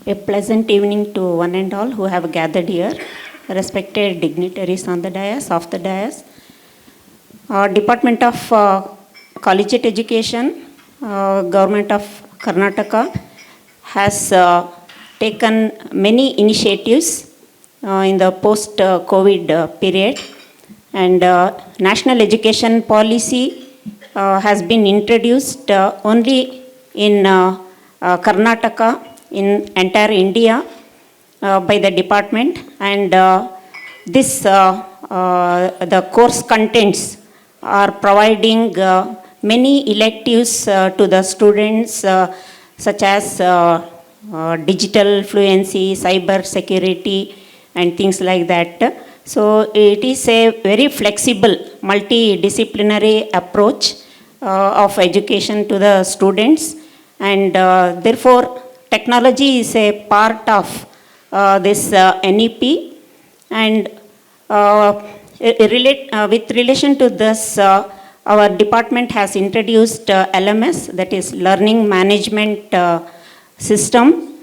A pleasant evening to one and all who have gathered here, respected dignitaries on the dais, off the dais. Department of Collegiate Education, Govt of Karnataka has taken many initiatives in the post-COVID period, and national education policy has been introduced only in Karnataka, in entire India, by the department, and the course contents are providing many electives to the students, such as digital fluency, cyber security, and things like that. So it is a very flexible, multidisciplinary approach of education to the students, and therefore technology is a part of this NEP, and with relation to this, our department has introduced LMS, that is Learning Management System,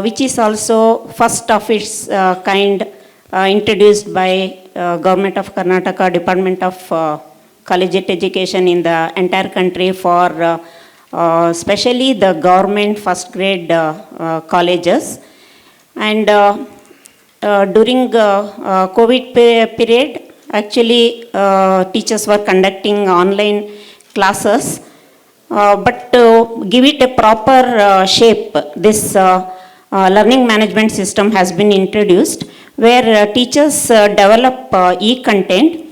which is also first of its kind introduced by Govt of Karnataka, Department of Collegiate Education in the entire country for especially the government first grade colleges. And during COVID period, actually teachers were conducting online classes, but to give it a proper shape, this learning management system has been introduced, where teachers develop e-content,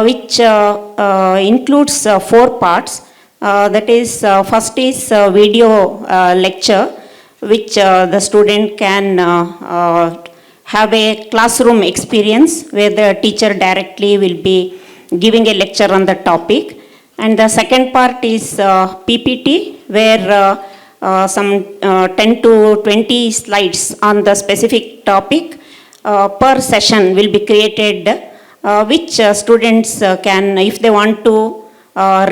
which includes 4 parts. That is, first is video lecture, which the student can have a classroom experience, where the teacher directly will be giving a lecture on the topic. And the second part is PPT, where some 10 to 20 slides on the specific topic per session will be created, which students can, if they want to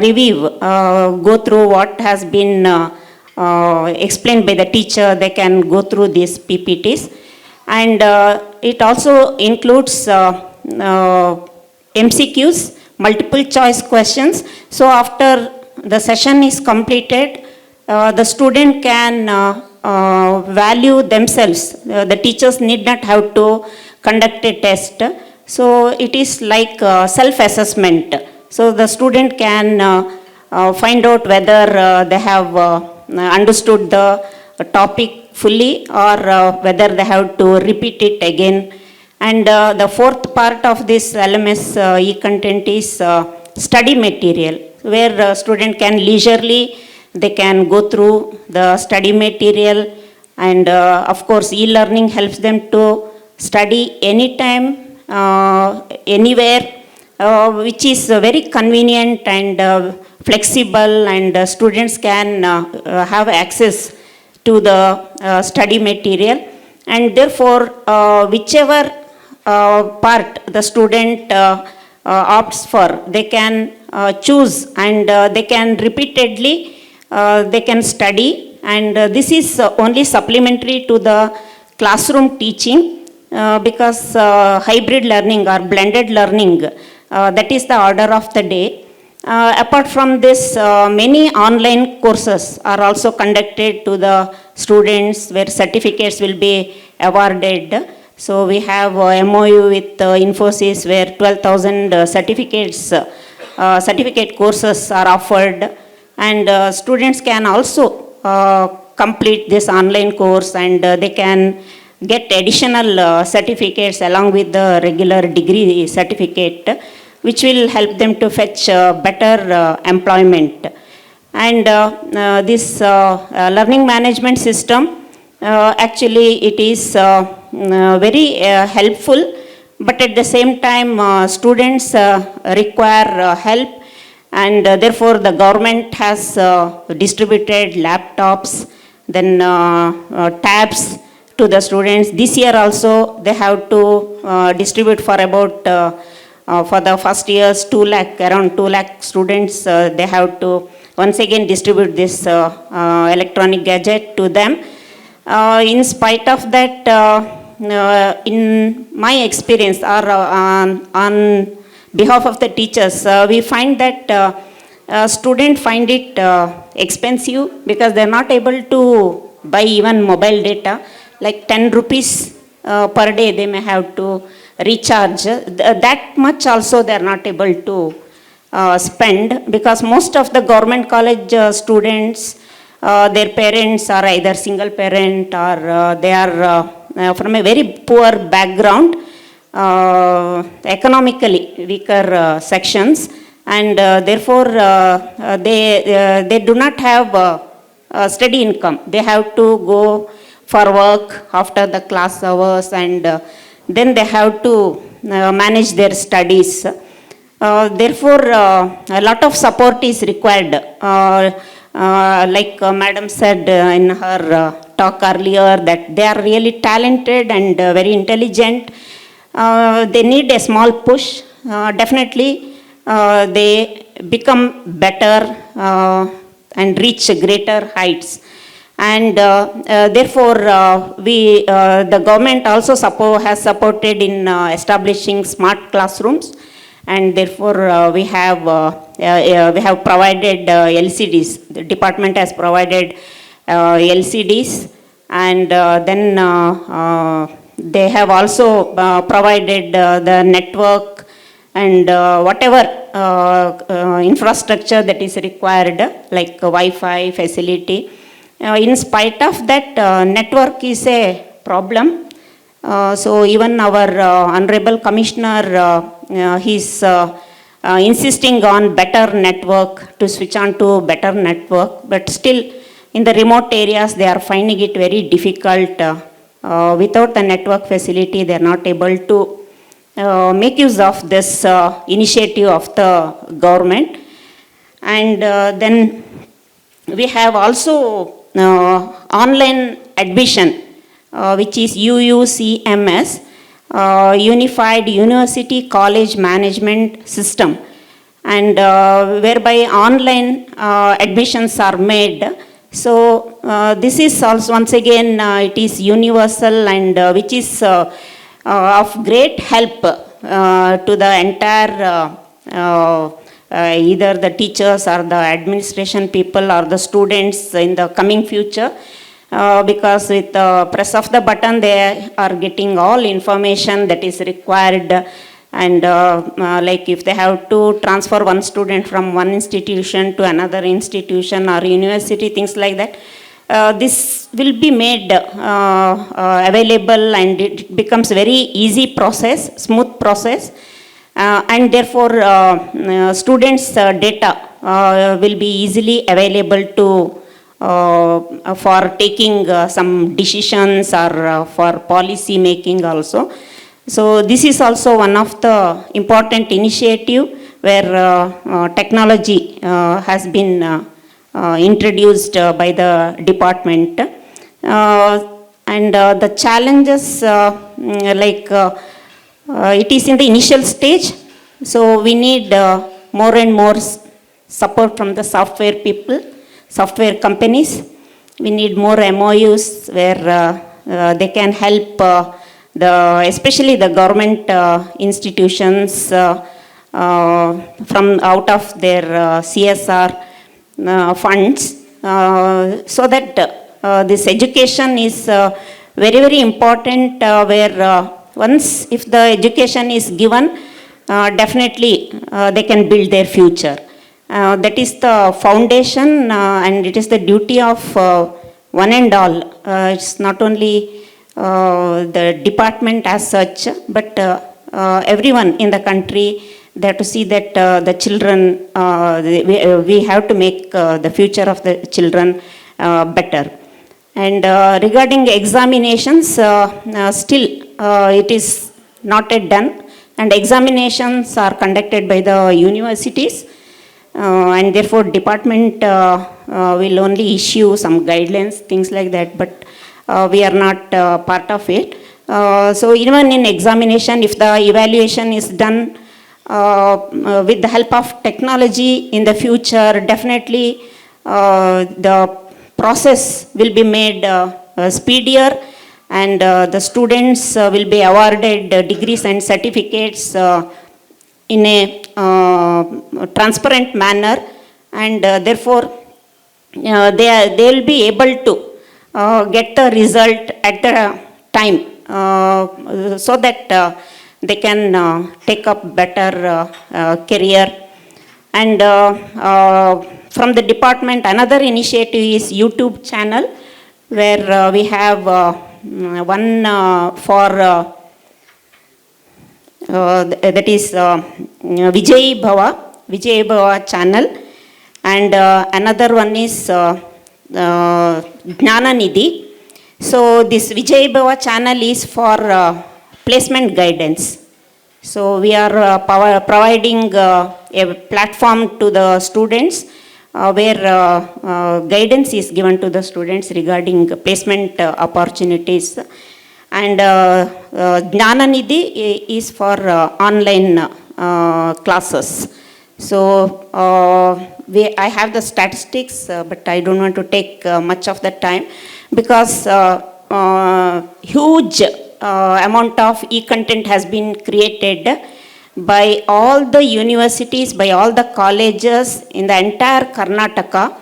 review, go through what has been explained by the teacher, they can go through these PPTs. And it also includes MCQs, multiple choice questions. So after the session is completed, the student can value themselves. The teachers need not have to conduct a test. So it is like self-assessment. So the student can find out whether they have understood the topic fully, or whether they have to repeat it again. And the fourth part of this LMS e-content is study material, where student can leisurely, they can go through the study material, and of course e-learning helps them to study anytime, anywhere, which is very convenient and flexible, and students can have access to the study material. And therefore whichever part the student opts for, they can choose, and they can repeatedly they can study, and this is only supplementary to the classroom teaching, because hybrid learning or blended learning, that is the order of the day. Apart from this, many online courses are also conducted to the students, where certificates will be awarded. So we have MOU with Infosys, where 12,000 certificate courses are offered, and students can also complete this online course, and they can get additional certificates along with the regular degree certificate, which will help them to fetch better employment. And this learning management system, actually it is very helpful, but at the same time students require help, and therefore the government has distributed laptops, then tabs to the students. This year also they have to distribute for about for the first years 2 lakh, around 2 lakh students, they have to once again distribute this electronic gadget to them. In spite of that, in my experience or on behalf of the teachers, we find that students find it expensive because they're not able to buy even mobile data, like 10 rupees per day they may have to recharge. That much also they're not able to spend, because most of the government college students, their parents are either single parent or they are from a very poor background, economically weaker sections, and therefore they do not have steady income. They have to go for work after the class hours, and then they have to manage their studies. Therefore, a lot of support is required. Like Madam said in her talk earlier, that they are really talented and very intelligent. They need a small push. Definitely, they become better and reach greater heights. And therefore, the government also has supported in establishing smart classrooms, and therefore we have provided LCDs. The department has provided LCDs, and then they have also provided the network and whatever infrastructure that is required, like Wi-Fi facility. In spite of that, network is a problem. So even our Honorable Commissioner, he's insisting on better network, to switch on to better network, but still in the remote areas they are finding it very difficult. Without the network facility, they are not able to make use of this initiative of the government. And then we have also online admission, which is UUCMS, Unified University College Management System, and whereby online admissions are made. So this is also, once again, it is universal, and which is of great help to the entire either the teachers or the administration people or the students in the coming future, because with the press of the button they are getting all information that is required. And like if they have to transfer one student from one institution to another institution or university, things like that, this will be made available, and it becomes very easy process, smooth process. And therefore students' data will be easily available to for taking some decisions or for policy making also. So this is also one of the important initiative where technology has been introduced by the department. And the challenges, like it is in the initial stage, so we need more and more support from the software people, software companies. We need more MOUs where they can help especially the government institutions from out of their CSR funds, so that this education is very, very important, where once if the education is given, definitely they can build their future. That is the foundation, and it is the duty of one and all. It's not only the department as such, but everyone in the country, they have to see that the children, we have to make the future of the children better. And regarding examinations, still it is not yet done, and examinations are conducted by the universities, and therefore department will only issue some guidelines, things like that, but we are not part of it. So even in examination, if the evaluation is done with the help of technology in the future, definitely the process will be made speedier, and the students will be awarded degrees and certificates in a transparent manner, and therefore they will be able to get the result at the time, so that they can take up better career. And from the department, another initiative is YouTube channel, where we have one for that is Vijay Bhava channel, and another one is Jnana Nidhi. So this Vijay Bhava channel is for placement guidance. So we are providing a platform to the students where guidance is given to the students regarding placement opportunities. And Jnana Nidhi is for online classes. So I have the statistics, but I don't want to take much of the time, because huge amount of e-content has been created by all the universities, by all the colleges in the entire Karnataka.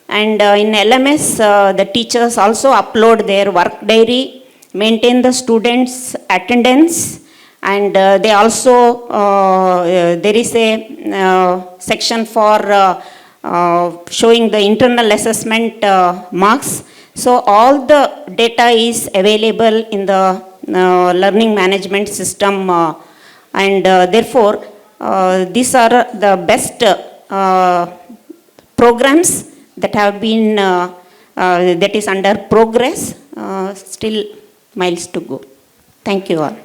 And in LMS, the teachers also upload their work diary, maintain the students' attendance, and they also, there is a section for showing the internal assessment marks. So all the data is available in the learning management system, and therefore these are the best programs that have been, that is under progress, still miles to go. Thank you all.